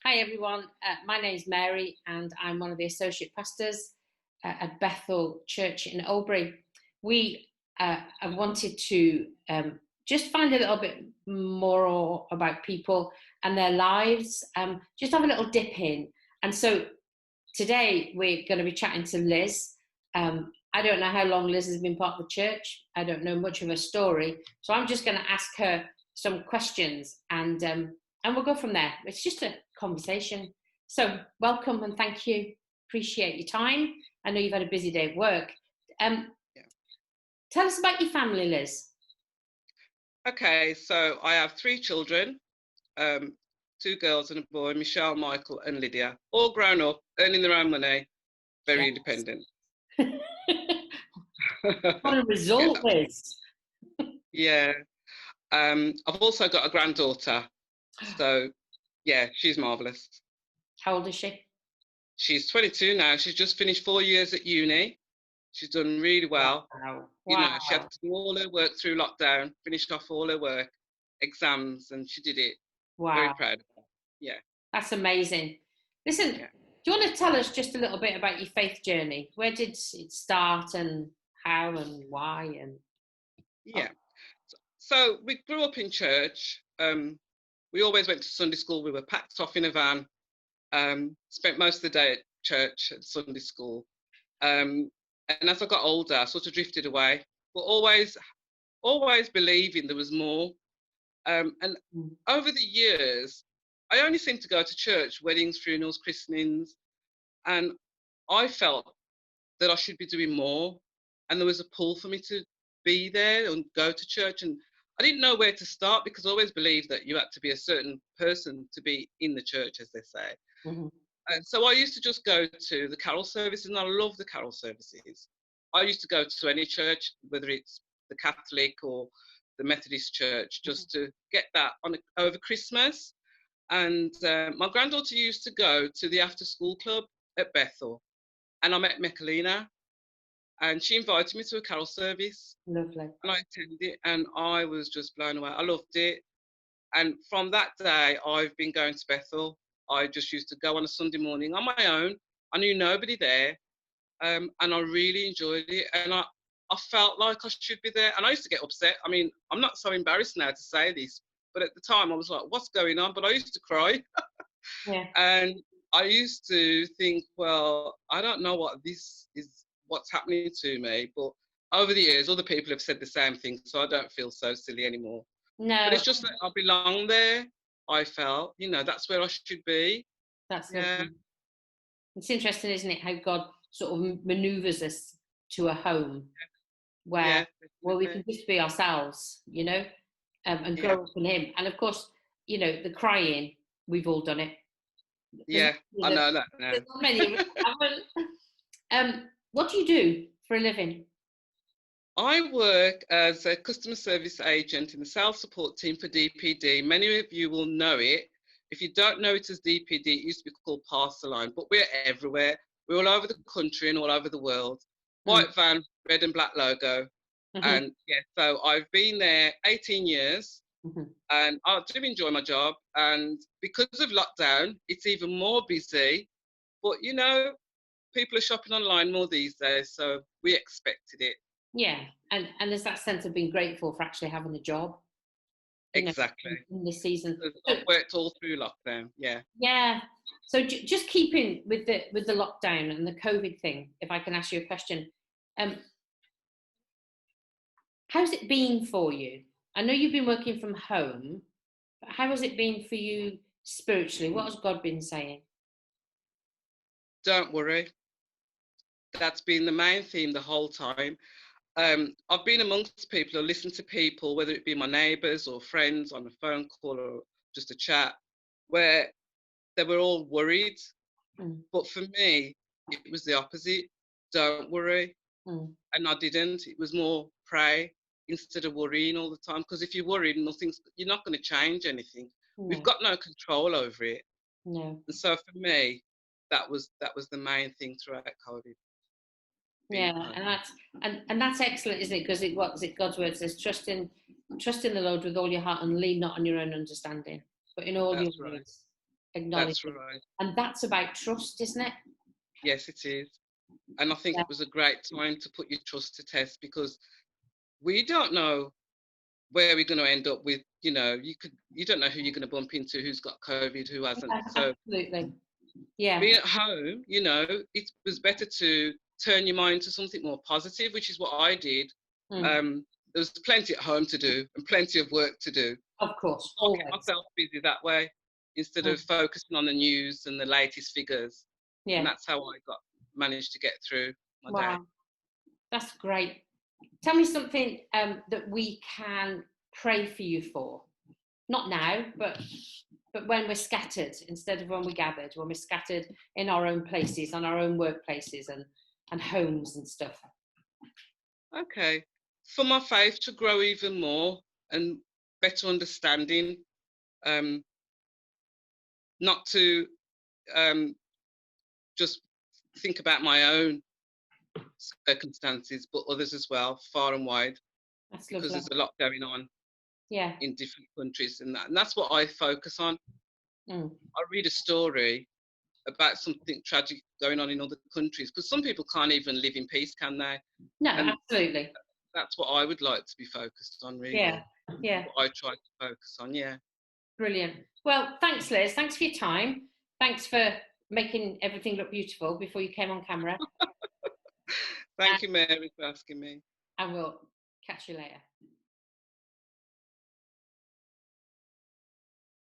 Hi everyone, my name is Mary and I'm one of the associate pastors at Bethel Church in Oldbury. We have wanted to just find a little bit more about people and their lives, just have a little dip in. And so today we're going to be chatting to Liz. I don't know how long Liz has been part of the church. I don't know much of her story. So I'm just going to ask her some questions and we'll go from there. It's just a conversation. So welcome and thank you. Appreciate your time. I know you've had a busy day at work. Um, Yeah. Tell us about your family, Liz. Okay, so I have three children, two girls and a boy, Michelle, Michael, and Lydia, all grown up, earning their own money, very Yes. independent. What a Yeah, result, Liz. yeah. I've also got a granddaughter, so yeah, she's marvelous. How old is she? She's 22 now. She's just finished 4 years at uni. She's done really well. Wow. She had Wow. to do all her work through lockdown, finished off all her work, exams, and she did it. Very Wow. proud of her. Yeah, That's amazing. Listen, yeah. do you want to tell us just a little bit about your faith journey? Where did it start and how and why? And oh, Yeah. So we grew up in church. We always went to Sunday school. We were packed off in a van. Spent most of the day at church at Sunday school. Um, and as I got older, I sort of drifted away, but always believing there was more. And mm, over the years, I only seemed to go to church, weddings, funerals, christenings, and I felt that I should be doing more. And there was a pull for me to be there and go to church. And I didn't know where to start because I always believed that you had to be a certain person to be in the church, as they say. mhm, And so I used to just go to the carol services, and I love the carol services. I used to go to any church, whether it's the Catholic or the Methodist church, mhm. just to get that over Christmas. And my granddaughter used to go to the after school club at Bethel, and I met Mechalina, and she invited me to a carol service, Lovely. and I attended it, and I was just blown away. I loved it, and from that day, I've been going to Bethel. I just used to go on a Sunday morning on my own. I knew nobody there, and I really enjoyed it, and I felt like I should be there, and I used to get upset. I mean, I'm not so embarrassed now to say this, but at the time, I was like, "What's going on?" But I used to cry, Yeah. and I used to think, well, I don't know what this is, what's happening to me. But over the years, other people have said the same thing, so I don't feel so silly anymore. But No, it's just that I belong there. I felt, that's where I should be. that's Yeah, lovely. It's interesting, isn't it, how God sort of maneuvers us to a home where yeah, we can definitely. just be ourselves, and Yeah, grow up in Him. And of course, the crying, we've all done it. There's yeah, I know that now. not many of us that haven't. What do you do for a living? I work as a customer service agent in the sales support team for DPD. Many of you will know it. If you don't know it as DPD, it used to be called Parceline, but we're everywhere. We're all over the country and all over the world. Mm. White van, red and black logo. Mhm, And yeah, so I've been there 18 years mhm. and I do enjoy my job. And because of lockdown, it's even more busy. But people are shopping online more these days, so we expected it. Yeah, and there's that sense of being grateful for actually having a job, you know, Exactly. in this season. 'Cause So I've worked all through lockdown. Yeah. yeah, so just keeping with the lockdown and the COVID thing, if I can ask you a question, um, how's it been for you? I know you've been working from home, but how has it been for you spiritually? What has God been saying? Don't worry. That's been the main theme the whole time. I've been amongst people or listened to people, whether it be my neighbours or friends on a phone call or just a chat, where they were all worried. Mm, But for me, it was the opposite. Don't worry. mm, And I didn't. It was more pray instead of worrying all the time. Because if you're worried, you're not going to change anything. We've no, got no control over it. no. And so for me, that was the main thing throughout COVID, being at Yeah, home. and that's excellent, isn't it? Because what is it? God's word says, trust in the Lord with all your heart and lean not on your own understanding, but in all your That's right. ways That's acknowledging. right. And that's about trust, isn't it? Yes, it is. And I think Yeah. it was a great time to put your trust to test, because we don't know where we're going to end up with. You don't know who you're going to bump into, who's got COVID, who hasn't. Yeah, So absolutely. Yeah. being at home, it was better to turn your mind to something more positive, which is what I did. Mm. There was plenty at home to do and plenty of work to do. Of course, I kept always. myself busy that way instead Mm. of focusing on the news and the latest figures. And Yeah. that's how I managed to get through my day. Wow. That's great. Tell me something that we can pray for you for. Not now, but when we're scattered instead of when we're gathered, when we're scattered in our own places, on our own workplaces and homes and stuff. Okay. For my faith to grow even more and better understanding, um, not to just think about my own circumstances, but others as well, far and wide, That's because lovely. there's a lot going on Yeah. in different countries, and that's what I focus on. Mm. I read a story about something tragic going on in other countries, because some people can't even live in peace, can they? No, And absolutely. that's what I would like to be focused on, Yeah. really. Yeah. What I try to focus on, yeah. Brilliant. Well, thanks, Liz. Thanks for your time. Thanks for making everything look beautiful before you came on camera. Thank you, Mary, for asking me. And we'll catch you later.